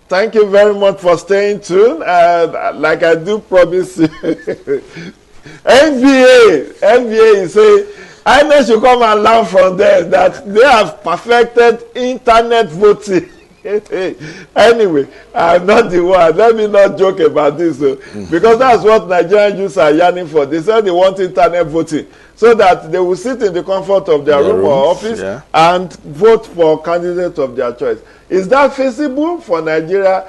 Thank you very much for staying tuned. Like I do promise you, NBA is saying, INEC should come and learn from them that they have perfected internet voting. Anyway, I'm not the one. Let me not joke about this, because that's what Nigerian youths are yearning for. They said they want internet voting so that they will sit in the comfort of their room or office and vote for candidates of their choice. Is that feasible for Nigeria?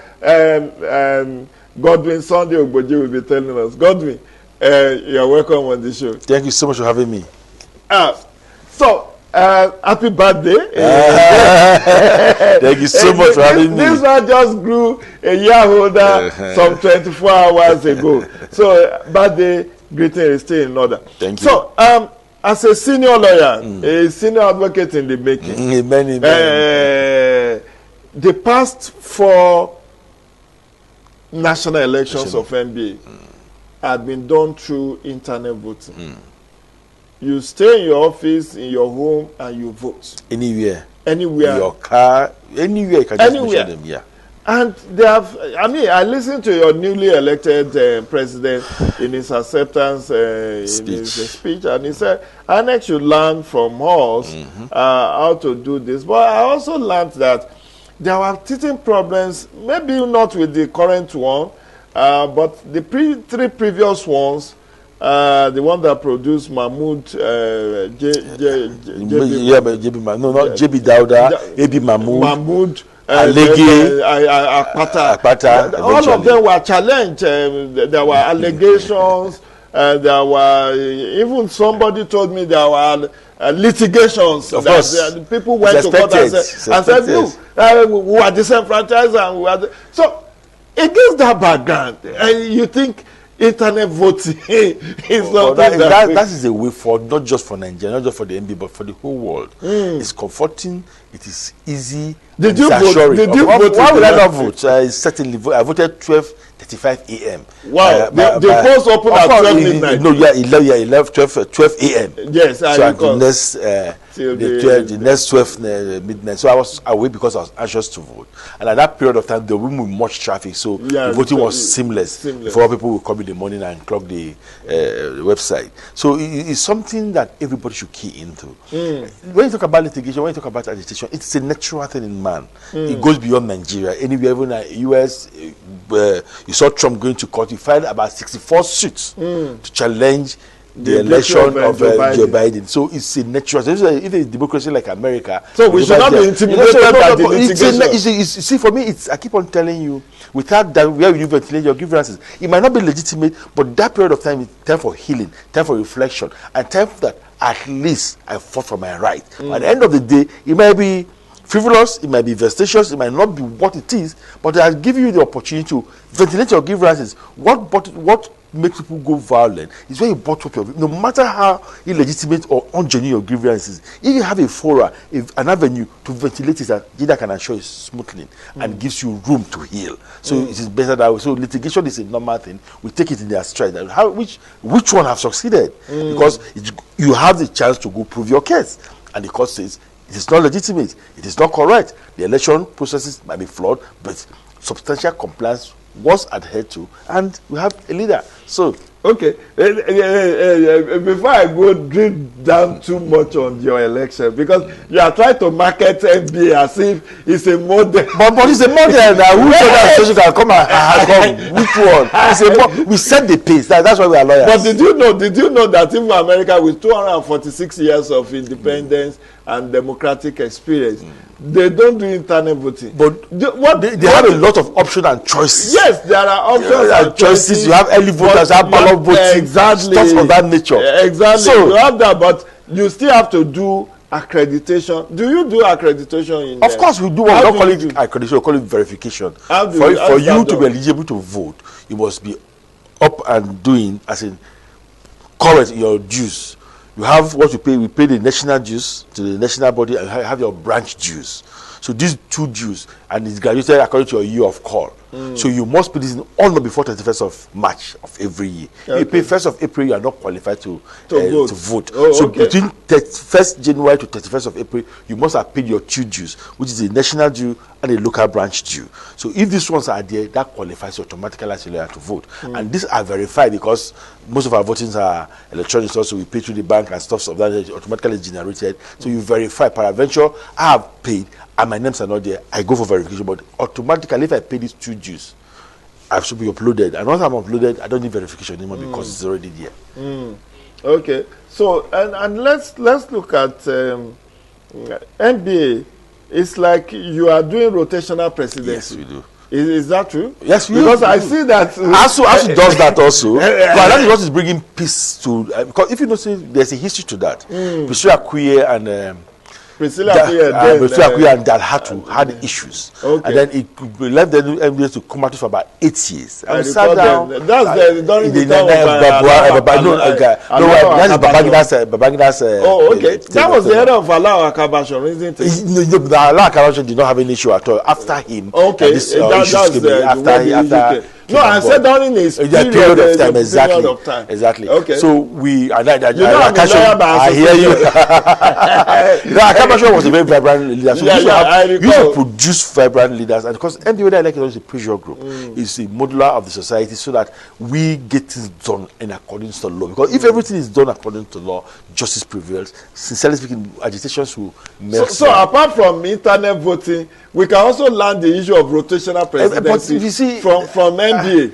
Godwin Sunday Ogboji will be telling us. Godwin, you're welcome on the show. Thank you so much for having me. Happy birthday. Thank you so much for having me. This one just grew a year older some 24 hours ago. So, birthday greeting is still in order. Thank you. So, as a senior lawyer, a senior advocate in the making, many. the past 4 national elections of NBA had been done through internet voting. You stay in your office, in your home, and you vote. Anywhere. In your car, anywhere you can just mention them. Yeah. And they have, I listened to your newly elected president in his acceptance in his speech, and he said, INEC should learn from us how to do this. But I also learned that there were teething problems, maybe not with the current one, but the 3 previous ones. The one that produced Mahmoud, JB Dauda, AB Mahmoud, Alege, Akpata. All of them were challenged. There were allegations. There were even somebody told me there were litigations. Of course, people went to court and said, "Look, we are disenfranchised and we are." So, against that background, you think internet voting is something that is a way for not just for Nigeria, not just for the NBA, but for the whole world. It's comforting. It is easy. Did you vote? Did you vote? Why would I not vote? I certainly vote. I voted 12:35 a.m. Wow, the polls open at 12 midnight. No, 12 a.m. Yes, so at the next 12 midnight. So I was away because I was anxious to vote. And at that period of time, the room with much traffic, so the voting was seamless. Before people would come in the morning and clock the website. So it's something that everybody should key into. When you talk about litigation, when you talk about agitation, it's a natural thing in man. It goes beyond Nigeria. Anywhere, even in the US, you saw Trump going to court. He filed about 64 suits to challenge the election of Joe Biden. So it's a natural. If it's a democracy like America, so we should not be intimidated by the litigation. See, for me, I keep on telling you, without that, where you ventilate your grievances, it might not be legitimate, but that period of time is time for healing, time for reflection, and time that at least I fought for my right. At the end of the day, it might be frivolous, it might be vexatious, it might not be what it is, but I give you the opportunity to ventilate your grievances. What makes people go violent is when you bottle up your, no matter how illegitimate or ungenuine your grievances, if you have a forum, an avenue to ventilate it, that Jide can assure you smoothly and gives you room to heal. So it is better that way. So litigation is a normal thing. We take it in their stride. Which one have succeeded? Because you have the chance to go prove your case, and the court says it is not legitimate, it is not correct. The election processes might be flawed, but substantial compliance was adhered to, and we have a leader. So, okay, before I go drill down too much on your election, because you are trying to market NBA as if it's a model. But it's a model now. Who said that person can come and come? Which one? We set the pace. That's why we are lawyers. But did you know that even America, with 246 years of independence and democratic experience, they don't do internet voting? But they have a lot of options and choices. Yes, there are options and choices. You have early voters, you have ballot voting, exactly, stuff of that nature. Exactly. So, you have that, but you still have to do accreditation. Do you do accreditation? Of course we do. We don't call it accreditation, we call it verification. For you to be eligible to vote, you must be up and doing, as in correct your dues. You have what you pay. We pay the national dues to the national body, and you have your branch dues. So these two dues, and it's graduated according to your year of call. So you must pay this in on or before 31st of March of every year. Okay. You pay 1st of April, you are not qualified to vote. Oh, so okay. between 1st January to 31st of April, you must have paid your two dues, which is a national due and a local branch due. So if these ones are there, that qualifies you automatically as a lawyer to vote. And these are verified because most of our votings are electronic, so we pay through the bank and stuff of that is automatically generated. So you verify. Peradventure, I have paid and my names are not there. I go for verification, but automatically, if I pay these two dues, I should be uploaded. And once I'm uploaded, I don't need verification anymore because it's already there. Okay. So and let's look at NBA. It's like you are doing rotational presidency. Yes, we do. Is that true? Yes, because I see that ASU does that also. But that is what is bringing peace to. Because if you notice, there's a history to that. Priscilla Akuyie and Priscilla Akuyie and Dalhatu had issues. Okay. And then it left the NBA to come out for about 8 years. I And we sat down. That's during the time of Babangida's. Oh, okay. That was the era of Alao Akabashon, isn't it? The Alao Akabashon did not have an issue at all. After him, okay, this that's after. No, I said during his period of time, exactly. Period of time. Exactly. Okay. So we, and I hear you. Akabashon was a very vibrant leader. So we used to produce vibrant leaders, and because NBA I like it is a pressure group, it's a modular of the society, so that we get things done in accordance to law. Because if everything is done according to law, justice prevails. Sincerely speaking, agitations will melt. So apart from internet voting, we can also learn the issue of rotational presidency from NBA.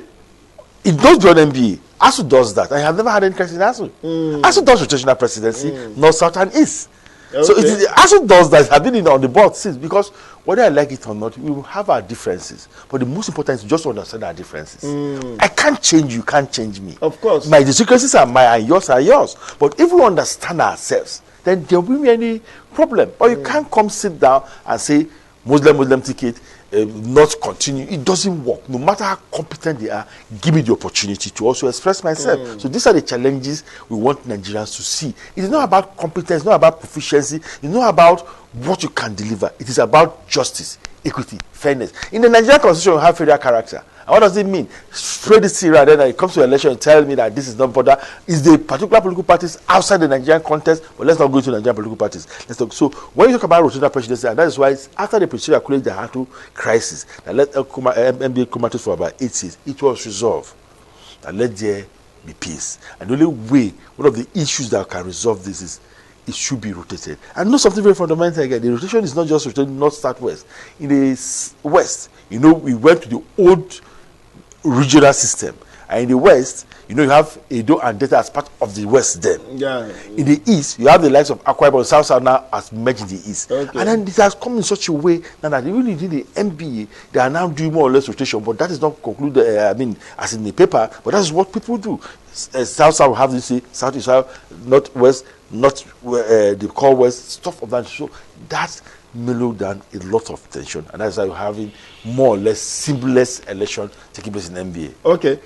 It does beyond NBA. ASU does that. I have never had any crisis in ASU. ASU does rotational presidency, North, South, and East. Okay. So ASU does that. I've been on the board since, because whether I like it or not, we will have our differences. But the most important is just to understand our differences. I can't change you, can't change me. Of course. My discrepancies are mine and yours are yours. But if we understand ourselves, then there won't be any problem. Or you can't come sit down and say, Muslim ticket, not continue. It doesn't work. No matter how competent they are, give me the opportunity to also express myself. So these are the challenges we want Nigerians to see. It is not about competence, it's not about proficiency, it's not about what you can deliver. It is about justice, equity, fairness. In the Nigerian constitution, we have federal character. And what does it mean? Spread this here, then it comes to election and tell me that this is not border. Is the particular political parties outside the Nigerian context? But let's not go into Nigerian political parties. Let's talk. So when you talk about rotational presidency, and that is why it's after the Priscilla Akuyie Dalhatu crisis that led NBA comatose for about 8 years, it was resolved. And let there be peace. And the only way, one of the issues that can resolve this is it should be rotated. And know something very fundamental again. The rotation is not just rotating north, south, west. In the west, we went to the old regional system, and in the west, you have Edo and Delta as part of the west then. In the east, you have the likes of Akwa Ibom, South now as merged in the east. And then it has come in such a way now that even in the NBA, they are now doing more or less rotation, but that is not concluded, as in the paper, but that is what people do. South will have this, South is northwest, the core west, stuff of that. So that's mellow down a lot of tension, and that's why we're having more or less seamless election taking place in NBA. Okay,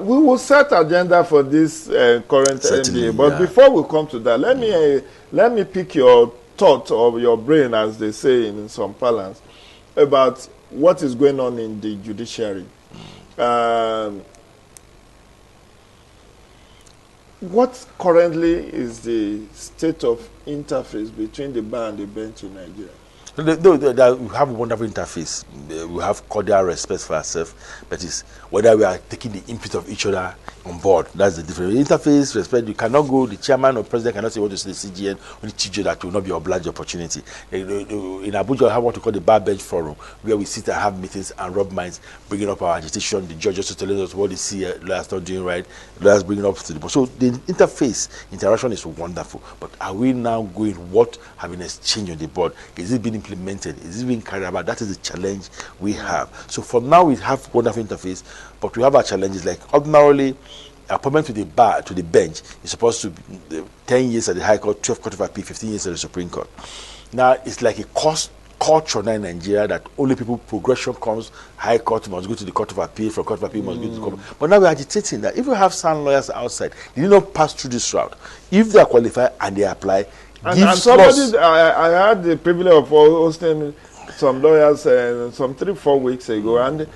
we will set agenda for this current NBA, but before we come to that, let me pick your thought or your brain, as they say in some parlance, about what is going on in the judiciary. What currently is the state of interface between the bar and the bench in Nigeria? We have a wonderful interface. We have cordial respect for ourselves, but it's whether we are taking the input of each other on board. That's the difference. Interface, respect. You cannot go, the chairman or president cannot say what to say to the CGN or the TJ that will not be obliged opportunity. In Abuja, we have what we call the bar bench forum, where we sit and have meetings and rub minds, bringing up our agitation. The judges to tell us what they see lawyers not doing right, lawyers bringing up to the board. So the interaction is wonderful. But are we now going, what have been exchanged on the board? Is it being implemented? Is it being carried about? That is the challenge we have. So for now, we have wonderful interface, but we have our challenges. Like ordinarily, appointment to the bar, to the bench, is supposed to be 10 years at the High Court, 12 Court of Appeal, 15 years at the Supreme Court. Now, it's like a culture now in Nigeria that only people, progression comes, High Court must go to the Court of Appeal, from Court of Appeal must go to the Court. But now we're agitating that if you have sound lawyers outside, they did not pass through this route. If they are qualified and they apply, and somebody, I had the privilege of hosting some lawyers some 3-4 weeks ago, and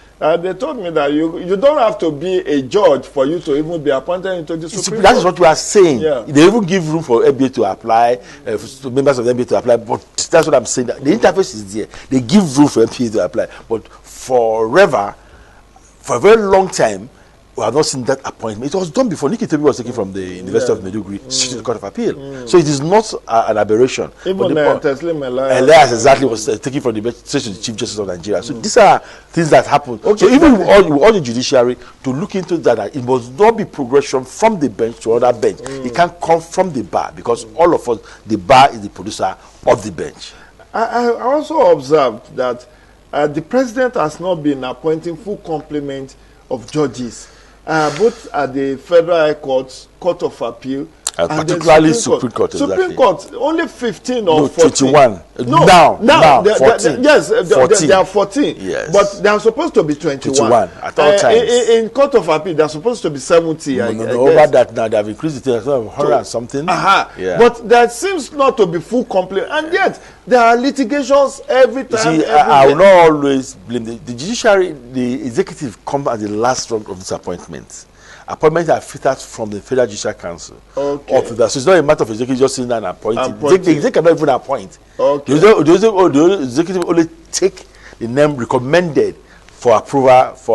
they told me that you don't have to be a judge for you to even be appointed into the Supreme Court. That is what we are saying. Yeah. They even give room for MBA to apply, to members of the MBA to apply, but that's what I'm saying. That the interface is there. They give room for MBA to apply, but for a very long time, we have not seen that appointment. It was done before. Nikki Tobi was taken from the University of Maiduguri to the Court of Appeal. So it is not an aberration. Even Teslim Elias exactly was taken from the straight to the Chief Justice of Nigeria. So these are things that happen. Okay. So even with all the judiciary to look into that it must not be progression from the bench to another bench. It can come from the bar, because all of us, the bar is the producer of the bench. I also observed that the president has not been appointing full complement of judges, both at the Federal High Court, Court of Appeal, and particularly Supreme Court. Supreme Court, only 15 or 14. 21. Now 14. Yes, 14. They are 14. Yes. But they are supposed to be 21. At all times. In Court of Appeal, they are supposed to be 70. Over that now, they have increased it to 100 and something. Yeah. But there seems not to be full complement, and yet there are litigations every time. See, I will not always blame the judiciary. The executive come at the last round of this appointment. Appointments are filtered from the Federal Judicial Council. Okay. So it's not a matter of executive just sitting there and appointing. The executive cannot even appoint. Okay. The executive only take the name recommended for approval. So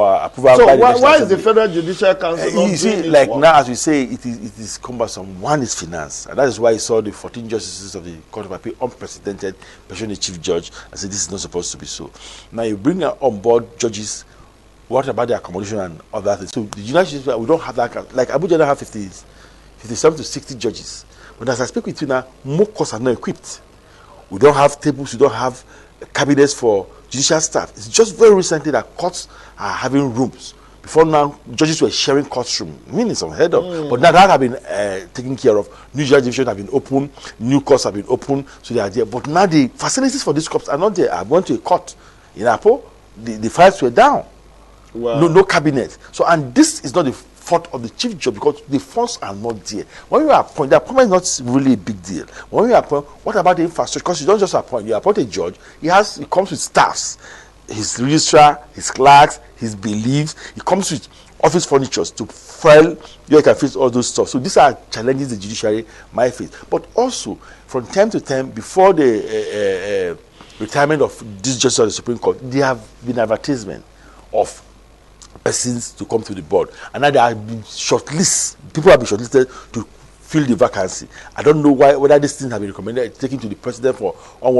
why is the Federal Judicial Council? You see, like now, as we say, it is cumbersome. One is finance, and that is why you saw the 14 justices of the Court of Appeal unprecedented, especially the Chief Judge, and say this is not supposed to be so. Now you bring on board judges. What about the accommodation and other things? So the United States, we don't have that. Like Abuja don't have 57 to 60 judges. But as I speak with you now, more courts are not equipped. We don't have tables, we don't have cabinets for judicial staff. It's just very recently that courts are having rooms. Before now, judges were sharing courtroom. I mean, it's unheard of. But now that have been taken care of. New judge divisions have been open, new courts have been open, so they are there. But now the facilities for these courts are not there. I went to a court in Apo, the files were down. Wow. No cabinet. So, and this is not the fault of the chief judge, because the funds are not there. When you appoint, the appointment is not really a big deal. When you appoint, what about the infrastructure? Because you don't just appoint. You appoint a judge. He comes with staffs, his registrar, his clerks, his beliefs. He comes with office furniture to file. You can face all those stuff. So these are challenges the judiciary might face. But also, from time to time, before the retirement of this justice of the Supreme Court, there have been advertisements of persons to come to the board, and now there have been shortlists. People have been shortlisted to fill the vacancy. I don't know whether these things have been recommended, taken to the president for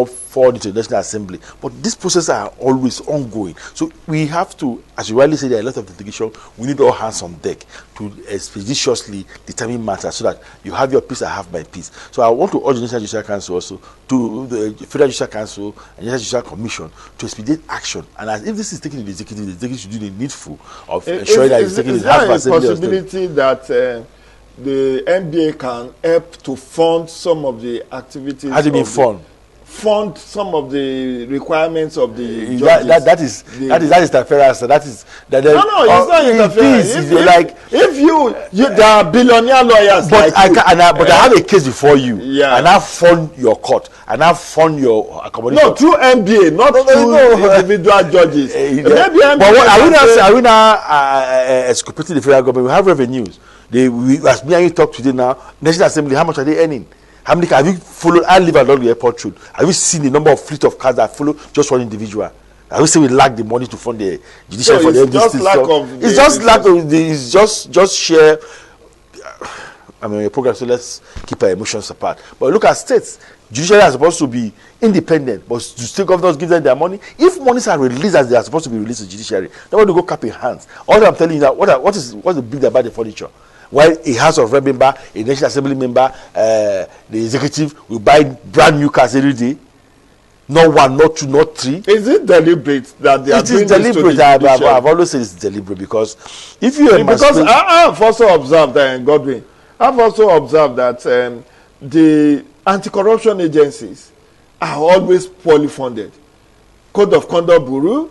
forward to the National Assembly. But these processes are always ongoing. So we have to, as you rightly say, there are a lot of litigation. We need all hands on deck to expeditiously determine matters so that you have your peace, I have my peace. So I want to urge the National Judicial Council also, to the Federal Judicial Council and National Judicial Commission to expedite action. And as if this is taken to the executive should do the needful of ensuring that it's taken in half assembly. Is there a possibility that the NBA can help to fund some of the activities? How do you mean fund? Fund some of the requirements of the judges. That is interference. That is that. No, it's not interference. If there are billionaire lawyers, but I have a case before you. Yeah. And I fund your court. And I fund your accommodation. No, through NBA, not through individual judges. Maybe NBA. But are we now exculpating the federal government? We have revenues. As me and you talk today now, National Assembly, how much are they earning? How many have you followed? I live along the airport road. Have you seen the number of fleet of cars that follow just one individual? Have you seen we lack the money to fund the judiciary for the MDC? It's just lack of it's just share. I mean, a program, so let's keep our emotions apart. But look at states. Judiciary are supposed to be independent, but do state governors give them their money? If monies are released as they are supposed to be released to judiciary, they want to go cap in hands. All I'm telling you now, what's the big deal about the furniture? While a House of Rep member, a National Assembly member, the executive will buy brand new cars every day. Not one, not two, not three. Is it deliberate that they are doing this to the judiciary? I've always said it's deliberate, because if you because I've also observed Godwin. I've also observed that the anti-corruption agencies are always poorly funded. Code of Conduct Bureau,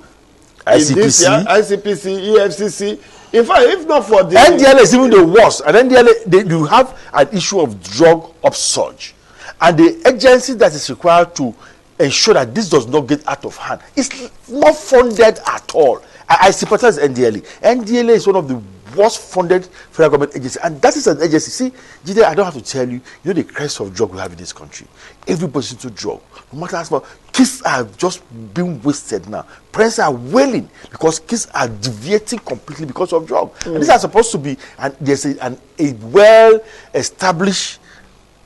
ICPC, EFCC. In fact, if not for the NDLA is even the worst. And NDLA, you have an issue of drug upsurge, and the agency that is required to ensure that this does not get out of hand. It's not funded at all. I sympathize with NDLA. NDLA is one of the worst funded federal government agency, and that is an agency. See, Jide, I don't have to tell you, you know the crisis of drug we have in this country. Everybody's into drug. No matter how small, kids are just being wasted now. Parents are wailing because kids are deviating completely because of drug. And these are supposed to be, and there's a well-established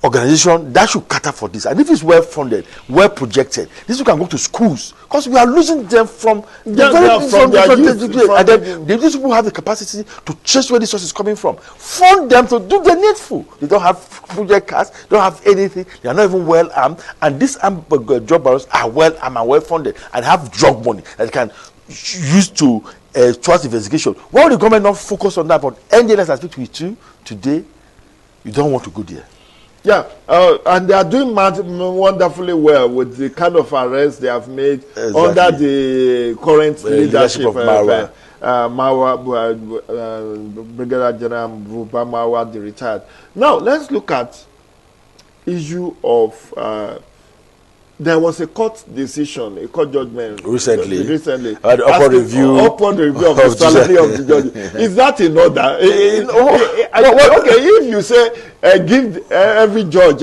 organization that should cater for this, and if it's well funded, well projected, these people can go to schools, because we are losing them from and then these people have the capacity to trace where the source is coming from. Fund them to do the needful. They don't have project cards, don't have anything, they are not even well armed, and these drug barons are well armed and well funded and have drug money that they can use to trust investigation. Why would the government not focus on that? But NDLS, I speak with you today, you don't want to go there. Yeah, and they are doing wonderfully well with the kind of arrests they have made under the current leadership of Marwa, Brigadier General Buba Marwa, the retired. Now, let's look at issue of there was a court decision, a court judgment recently the upward review of the salary of the judge. Is that in order? Okay, if you say give every judge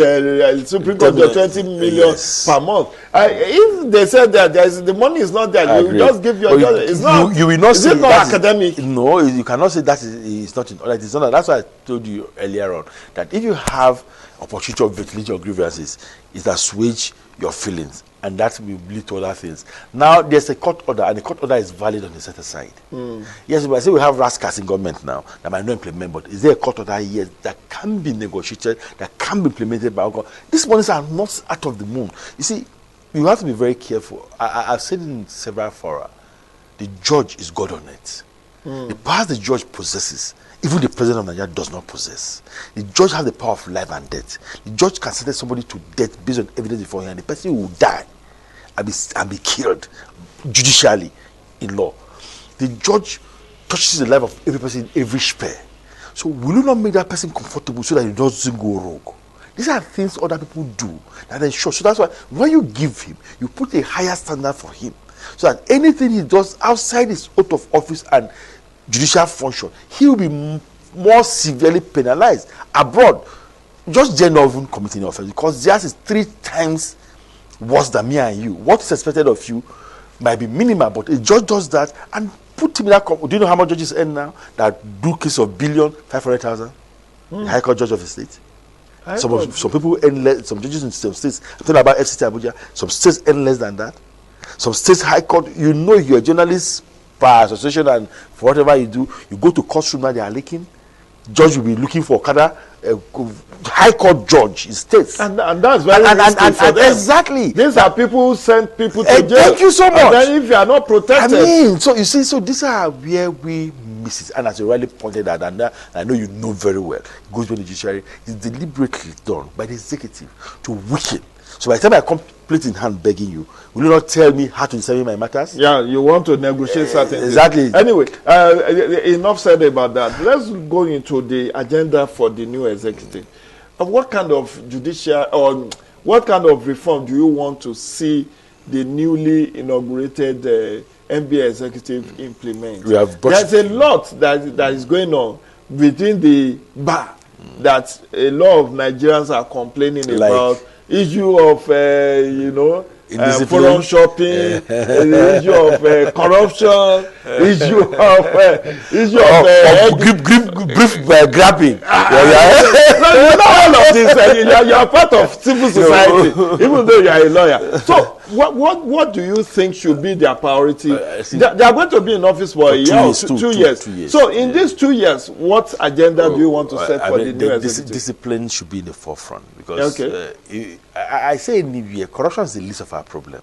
Supreme Court 20 million per month, if they said that the money is not there, you just give your judge. It's not. You will not say not academic. No, you cannot say that is not in order. It's not. That's why I told you earlier on that if you have opportunity of ventilating your grievances, is assuage your feelings, and that will lead to other things. Now there's a court order, and the court order is valid on the set aside. Yes, but I say we have rascals in government now that might not implement, but is there a court order here that can be negotiated, that can be implemented by our? These monies are not out of the moon. You see, you have to be very careful. I've said in several fora, the judge is God on it. The powers the judge possesses, even the president of Nigeria does not possess. The judge has the power of life and death. The judge can sentence somebody to death based on evidence before him, and the person will die and be killed judicially in law. The judge touches the life of every person in every sphere. So will you not make that person comfortable so that he doesn't go rogue? These are things other people do that ensure. So that's why when you give him, you put a higher standard for him, so that anything he does outside his oath of office and judicial function, he will be more severely penalized. Abroad, just they're not even committing offense, because theirs is 3 times worse than me and you. What is expected of you might be minimal, but a judge does that and put him in that. Do you know how much judges earn now that do case of 1,500,000? The High Court judge of the state. Some people earn less. Some judges in some states, I'm talking about FCT Abuja, some states earn less than that. Some states High Court, you know, you're a journalist by association, and for whatever you do, you go to courtroom now, they are leaking. Judge will be looking for kada High Court judge in states, and that's very risky for them. Exactly, these are people who send people to jail. Thank you so much. And then if you are not protected, I mean, so you see, so these are where we miss it. And as you rightly pointed out, and I know you know very well, it goes with the judiciary. It's deliberately done by the executive to weaken. So by the time I come plate in hand begging you, will you not tell me how to decide my matters? Yeah, you want to negotiate certain exactly things. Anyway, enough said about that. Let's go into the agenda for the new executive. What kind of judicial or what kind of reform do you want to see the newly inaugurated NBA executive implement? There's a lot that is going on within the bar that a lot of Nigerians are complaining about. Issue of forum shopping, the issue of corruption, issue of grabbing. All of this. You are part of civil society, even though you are a lawyer. So, what do you think should be their priority? They are going to be in office for a year or 2 years. So, in these 2 years, what agenda do you want to set for the new executive? Discipline should be in the forefront, because I say in Libya, corruption is the least of our problem.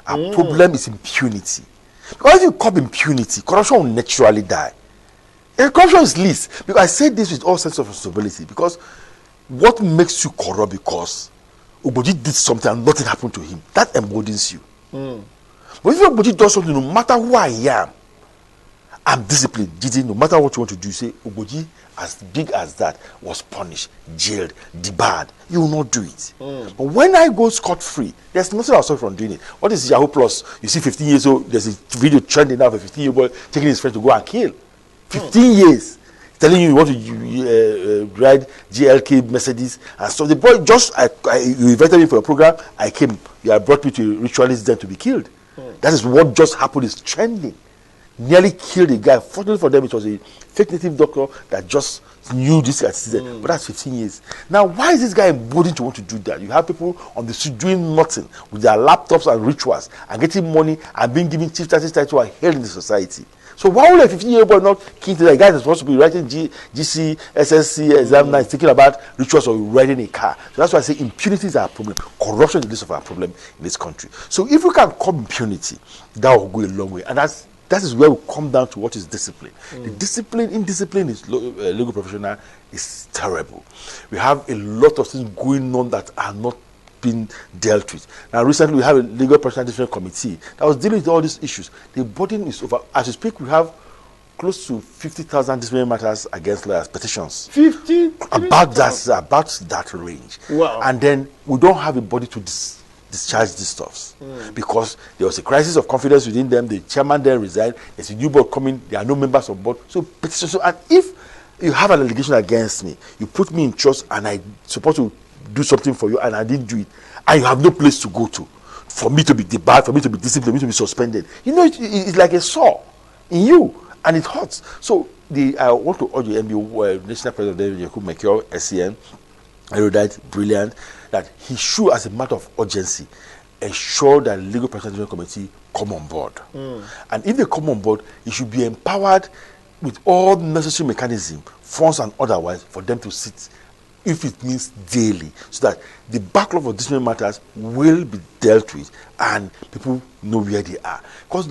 Our problem is impunity. Because if you curb impunity, corruption will naturally die. And corruption is least. Because I say this with all sense of responsibility, because what makes you corrupt because Oboji did something and nothing happened to him, that emboldens you. But if Oboji does something, no matter who I am, I'm disciplined. Jide, no matter what you want to do, say Ogboji, as big as that, was punished, jailed, debarred. You will not do it. But when I go scot-free, there's nothing I'll stop from doing it. What is Yahoo Plus? You see 15 years old, there's a video trending now of a 15-year-old boy taking his friend to go and kill. 15 years. Telling you want to ride GLK Mercedes. And so the boy you invited me for a program, I came. You have brought me to ritualists then to be killed. That is what just happened, is trending. Nearly killed a guy. Fortunately for them, it was a fake native doctor that just knew this guy. But that's 15 years. Now, why is this guy emboldened to want to do that? You have people on the street doing nothing with their laptops and rituals and getting money and being given chief title and held in the society. So why would a 15-year-old boy not keen to that guy that's supposed to be writing GC, SSC exam now is thinking about rituals or riding a car? So that's why I say impunity is our problem. Corruption is the least of our problem in this country. So if we can curb impunity, that will go a long way. And that is where we come down to what is discipline. The indiscipline is legal professional is terrible. We have a lot of things going on that are not being dealt with. Now, recently we have a legal professional discipline committee that was dealing with all these issues. The burden is over. As we speak, we have close to 50,000 disciplinary matters against lawyers, petitions. 50? About that range. Wow. And then we don't have a body to discharge these stuffs because there was a crisis of confidence within them. The chairman then resigned. There's a new board coming. There are no members of board. So petitions. And if you have an allegation against me, you put me in trust, and I'm supposed to do something for you, and I didn't do it, and you have no place to go to, for me to be debarred, for me to be disciplined, for me to be suspended. You know, it's like a saw in you, and it hurts. So I want to urge the MBO, National President Yakubu Mekio, SCN, erudite, brilliant, that he should, as a matter of urgency, ensure that the Legal Professional Committee come on board. And if they come on board, it should be empowered with all necessary mechanisms, funds and otherwise, for them to sit, if it means daily, so that the backlog of disciplinary matters will be dealt with and people know where they are. Because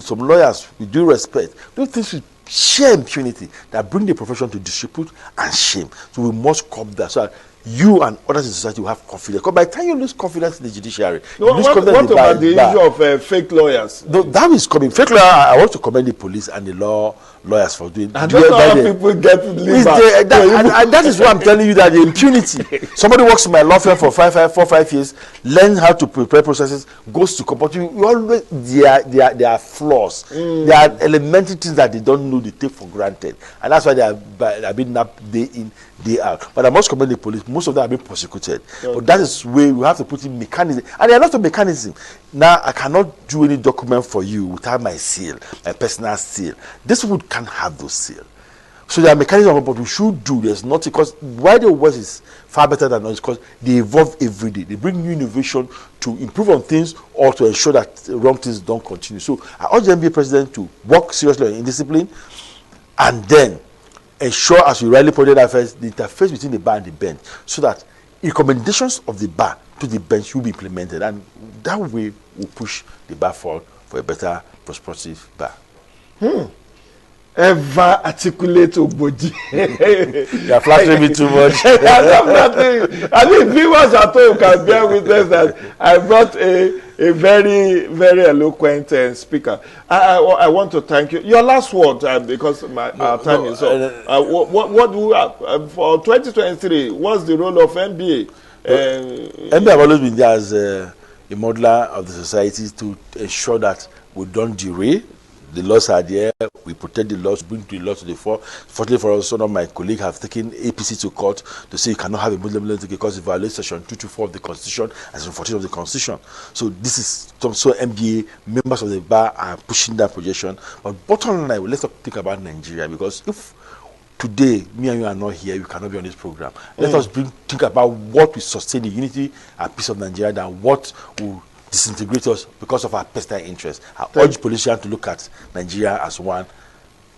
some lawyers, with due respect, do things with sheer impunity that bring the profession to disrepute and shame. So we must curb that, so that you and others in society will have confidence. Because by the time you lose confidence in the judiciary, what about the issue of fake lawyers? No, that is coming. Fake lawyer, I want to commend the police and the lawyers for doing. And that's how people get liver. And that is why I'm telling you that the impunity. Somebody works in my law firm for 4-5 years, learns how to prepare processes, goes to court. You always there are flaws. There are elementary things that they don't know, they take for granted, and that's why they are being napped day in, day out. But I must commend the police. Most of them are being prosecuted. Okay. But that is where we have to put in mechanism, and there are lots of mechanisms. Now I cannot do any document for you without my seal, my personal seal. This would can't have those seals. So there are mechanisms, but we should do. There's nothing, because why the West is far better than us, because they evolve every day. They bring new innovation to improve on things or to ensure that wrong things don't continue. So I urge the NBA president to work seriously on discipline, and then ensure, as we rightly pointed out first, the interface between the bar and the bench, so that recommendations of the bar to the bench will be implemented, and that way will push the bar forward for a better, prosperous bar. Ever articulate Ogboji. You are flattering me too much. I mean, viewers at home can bear witness that I brought a very, very eloquent speaker. I want to thank you. Your last word, because our time is up. What do we have for 2023? What's the role of NBA? NBA have always been there as a modeler of the society to ensure that we don't derail. The laws are there. We protect the laws, bring the laws to the fore. Fortunately for us, some of my colleagues have taken APC to court to say you cannot have a Muslim leader because it violates section 224 of the Constitution and section 14 of the Constitution. So this is so MBA members of the bar are pushing that projection. But bottom line, let's not think about Nigeria, because if today me and you are not here, we cannot be on this program. Let us think about what will sustain the unity and peace of Nigeria than what will disintegrate us because of our personal interests. I urge politicians to look at Nigeria as one,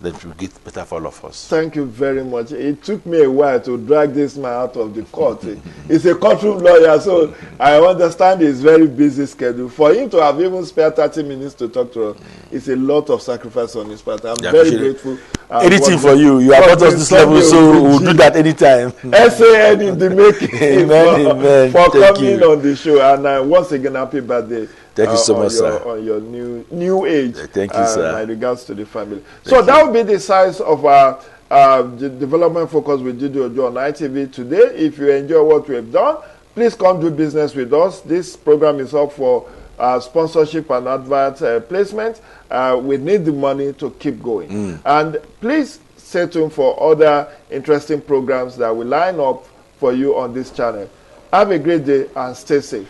then it will get better for all of us. Thank you very much. It took me a while to drag this man out of the court. He's a courtroom lawyer, so I understand his very busy schedule. For him to have even spared 30 minutes to talk to us, it's a lot of sacrifice on his part. I'm very grateful. Anything for you. You are not on this level, so we'll do that anytime. SAN in the making. Amen. For coming on the show. And once again, happy birthday Thank you so much, sir. On your new age. Thank you, sir. My regards to the family. So that will be the size of our development focus with Jide Ojo on ITV today. If you enjoy what we have done, please come do business with us. This program is up for sponsorship and advert placement. We need the money to keep going. And please stay tuned for other interesting programs that will line up for you on this channel. Have a great day and stay safe.